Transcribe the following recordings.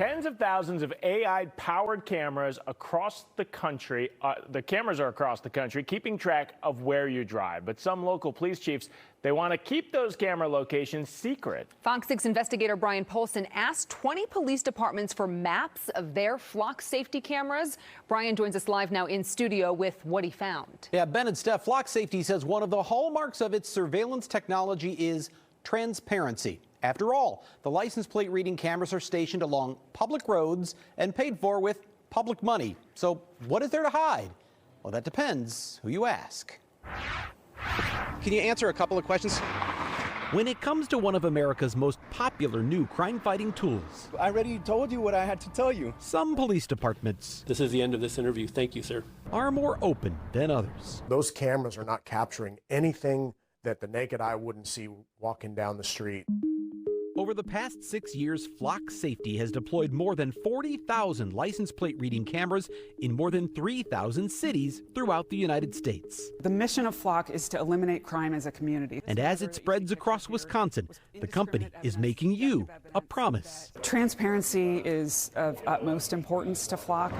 Tens of thousands of AI-powered cameras across the country. The cameras are across the country, keeping track of where you drive. But some local police chiefs, they want to keep those camera locations secret. FOX 6 investigator Brian Polson asked 20 police departments for maps of their FOX safety cameras. Brian joins us live now in studio with what he found. Yeah, Ben and Steph, FOX Safety says one of the hallmarks of its surveillance technology is transparency. After all, the license plate reading cameras are stationed along public roads and paid for with public money. So what is there to hide? Well, that depends who you ask. Can you answer a couple of questions? When it comes to one of America's most popular new crime-fighting tools, I already told you what I had to tell you. Some police departments, this is the end of this interview. Thank you, sir, are more open than others. Those cameras are not capturing anything that the naked eye wouldn't see walking down the street. Over the past 6 years, FOX Safety has deployed more than 40,000 license plate reading cameras in more than 3,000 cities throughout the United States. The mission of FOX is to eliminate crime as a community. And as it spreads across Wisconsin, the company is making you a promise. Transparency is of utmost importance to FOX.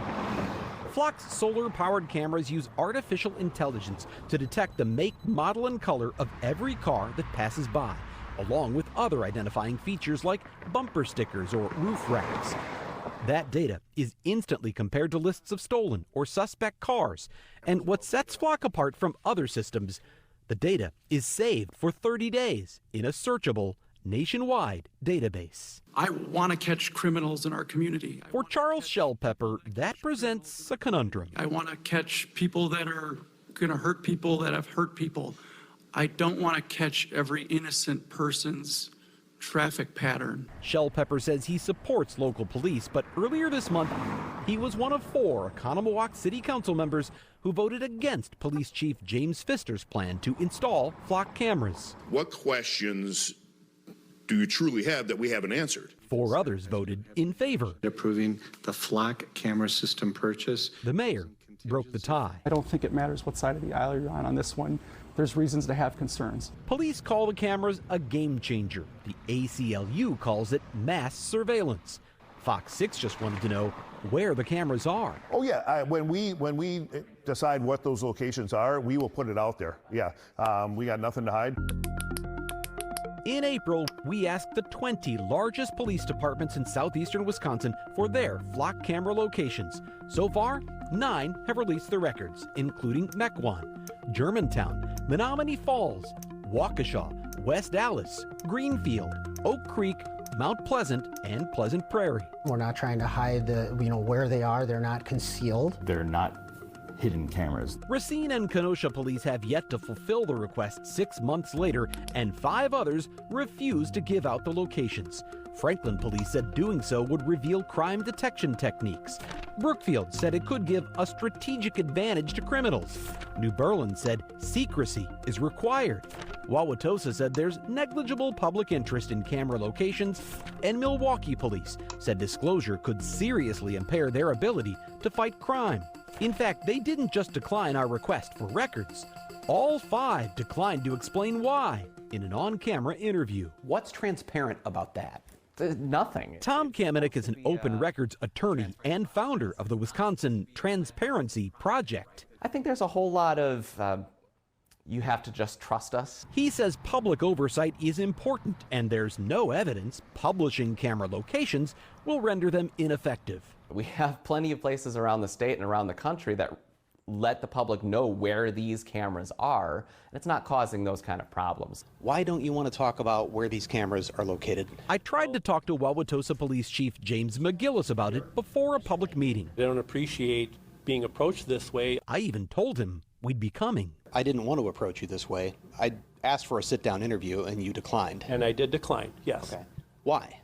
FOX solar-powered cameras use artificial intelligence to detect the make, model, and color of every car that passes by, along with other identifying features like bumper stickers or roof racks. That data is instantly compared to lists of stolen or suspect cars. And what sets FOX apart from other systems, the data is saved for 30 days in a searchable, nationwide database. I want to catch criminals in our community. For Charles Shellpepper, that presents a conundrum. I want to catch people that are going to hurt people that have hurt people. I don't want to catch every innocent person's traffic pattern. Shellpepper says he supports local police, but earlier this month, he was one of 4 Oconomowoc City Council members who voted against Police Chief James Pfister's plan to install FOX cameras. What questions do you truly have that we haven't answered? 4 others voted in favor. Approving the FOX camera system purchase. The mayor broke the tie. I don't think it matters what side of the aisle you're on this one. There's reasons to have concerns. Police call the cameras a game changer. The ACLU calls it mass surveillance. FOX 6 just wanted to know where the cameras are. Oh yeah, when we decide what those locations are, we will put it out there. Yeah, we got nothing to hide. In April, we asked the 20 largest police departments in southeastern Wisconsin for their FOX camera locations. So far, 9 have released their records, including Mequon, Germantown, Menominee Falls, Waukesha, West Allis, Greenfield, Oak Creek, Mount Pleasant, and Pleasant Prairie. We're not trying to hide where they are. They're not concealed. They're not hidden cameras. Racine and Kenosha police have yet to fulfill the request 6 months later, and 5 others refuse to give out the locations. Franklin police said doing so would reveal crime detection techniques. Brookfield said it could give a strategic advantage to criminals. New Berlin said secrecy is required. Wauwatosa said there's negligible public interest in camera locations, and Milwaukee police said disclosure could seriously impair their ability to fight crime. In fact, they didn't just decline our request for records. All 5 declined to explain why in an on-camera interview. What's transparent about that? Nothing. Tom Kamenik is an open records attorney and founder of the Wisconsin Transparency Project. I think there's a whole lot of you have to just trust us. He says public oversight is important, and there's no evidence publishing camera locations will render them ineffective. We have plenty of places around the state and around the country that let the public know where these cameras are, and it's not causing those kind of problems. Why don't you want to talk about where these cameras are located? I tried to talk to Wauwatosa Police Chief James McGillis about it before a public meeting. They don't appreciate being approached this way. I even told him we'd be coming. I didn't want to approach you this way. I asked for a sit-down interview, and you declined. And I did decline, yes. Okay. Why?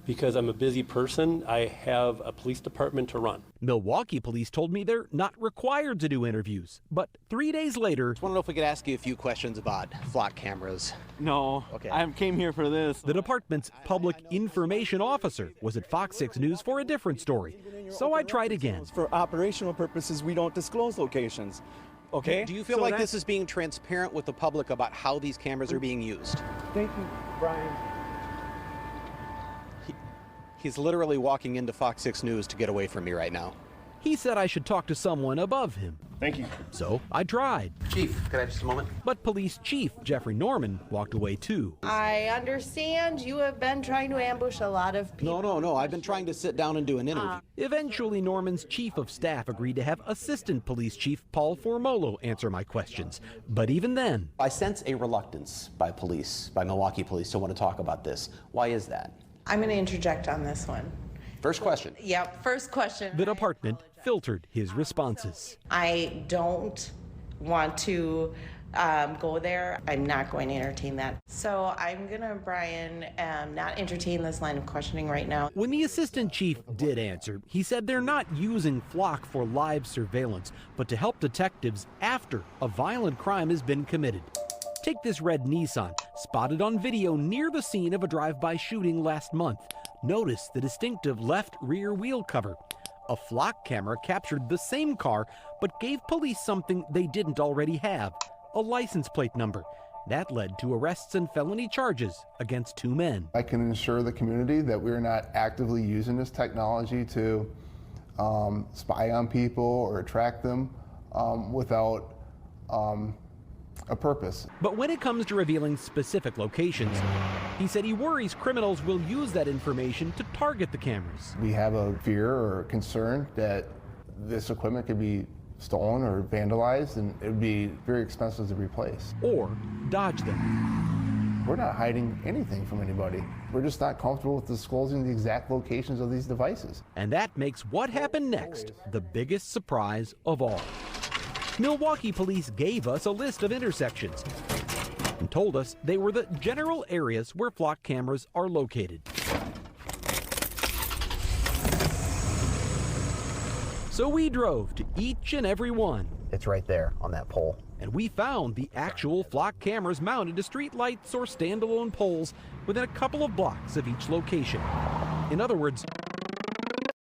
Because I'm a busy person. I have a police department to run. Milwaukee police told me they're not required to do interviews. But 3 days later... I just want to know if we could ask you a few questions about FOX cameras. No, okay. I came here for this. The department's public information officer was at FOX6 News for a different story. So I tried again. For operational purposes, we don't disclose locations. Okay? Do you feel like this is being transparent with the public about how these cameras are being used? Thank you, Brian. He's literally walking into Fox 6 News to get away from me right now. He said I should talk to someone above him. Thank you. So I tried. Chief, could I have just a moment? But Police Chief Jeffrey Norman walked away too. I understand you have been trying to ambush a lot of people. No. I've been trying to sit down and do an interview. Eventually, Norman's chief of staff agreed to have Assistant Police Chief Paul Formolo answer my questions. But even then, I sense a reluctance by Milwaukee police, to want to talk about this. Why is that? I'm going to interject on this one. First question. Yep, first question. the department filtered his responses. I don't want to go there. I'm not going to entertain that. So I'm going to, Brian, not entertain this line of questioning right now. When the assistant chief did answer, he said they're not using Flock for live surveillance, but to help detectives after a violent crime has been committed. Take this red Nissan, spotted on video near the scene of a drive-by shooting last month. Notice the distinctive left rear wheel cover. A Flock camera captured the same car, but gave police something they didn't already have, a license plate number. That led to arrests and felony charges against 2 men. I can assure the community that we're not actively using this technology to spy on people or attract them without a purpose. But when it comes to revealing specific locations, he said he worries criminals will use that information to target the cameras. We have a fear or concern that this equipment could be stolen or vandalized, and it would be very expensive to replace. Or dodge them. We're not hiding anything from anybody. We're just not comfortable with disclosing the exact locations of these devices. And that makes what happened next the biggest surprise of all. Milwaukee police gave us a list of intersections and told us they were the general areas where Flock cameras are located. So we drove to each and every one. It's right there on that pole. And we found the actual Flock cameras mounted to street lights or standalone poles within a couple of blocks of each location. In other words,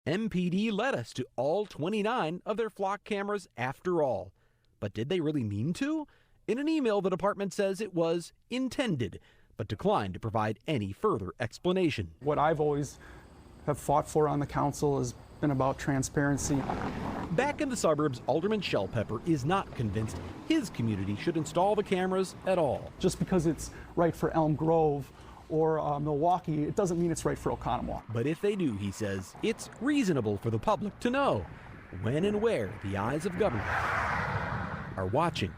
MPD led us to all 29 of their Flock cameras after all. But did they really mean to? In an email, the department says it was intended, but declined to provide any further explanation. What I've always have fought for on the council has been about transparency. Back in the suburbs, Alderman Shellpepper is not convinced his community should install the cameras at all. Just because it's right for Elm Grove or Milwaukee, it doesn't mean it's right for Oconomowoc. But if they do, he says, it's reasonable for the public to know when and where the eyes of government are watching.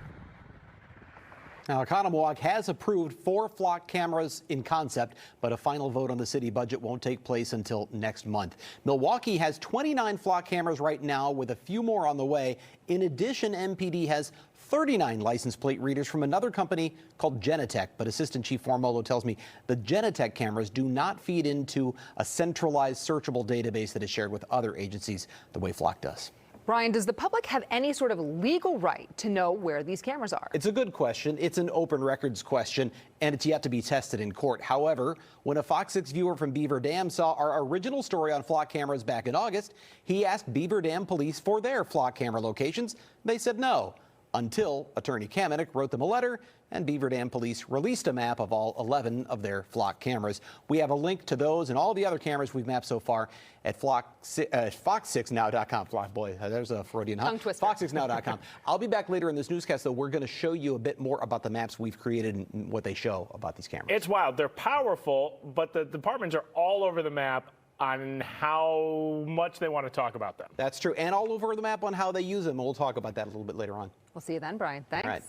Now, Oconomowoc has approved 4 Flock cameras in concept, but a final vote on the city budget won't take place until next month. Milwaukee has 29 Flock cameras right now, with a few more on the way. In addition, MPD has 39 license plate readers from another company called Genetec, but Assistant Chief Formolo tells me the Genetec cameras do not feed into a centralized searchable database that is shared with other agencies the way Flock does. Brian, does the public have any sort of legal right to know where these cameras are? It's a good question. It's an open records question, and it's yet to be tested in court. However, when a Fox 6 viewer from Beaver Dam saw our original story on Flock cameras back in August, he asked Beaver Dam police for their Flock camera locations. They said no, until Attorney Kamenik wrote them a letter, and Beaver Dam police released a map of all 11 of their Flock cameras. We have a link to those and all the other cameras we've mapped so far at FOX6Now.com. Boy, there's a Freudian, huh? Tongue twister. FOX6Now.com. I'll be back later in this newscast, though. We're going to show you a bit more about the maps we've created and what they show about these cameras. It's wild. They're powerful, but the departments are all over the map on how much they want to talk about them. That's true, and all over the map on how they use them. We'll talk about that a little bit later on. We'll see you then, Brian. Thanks. All right.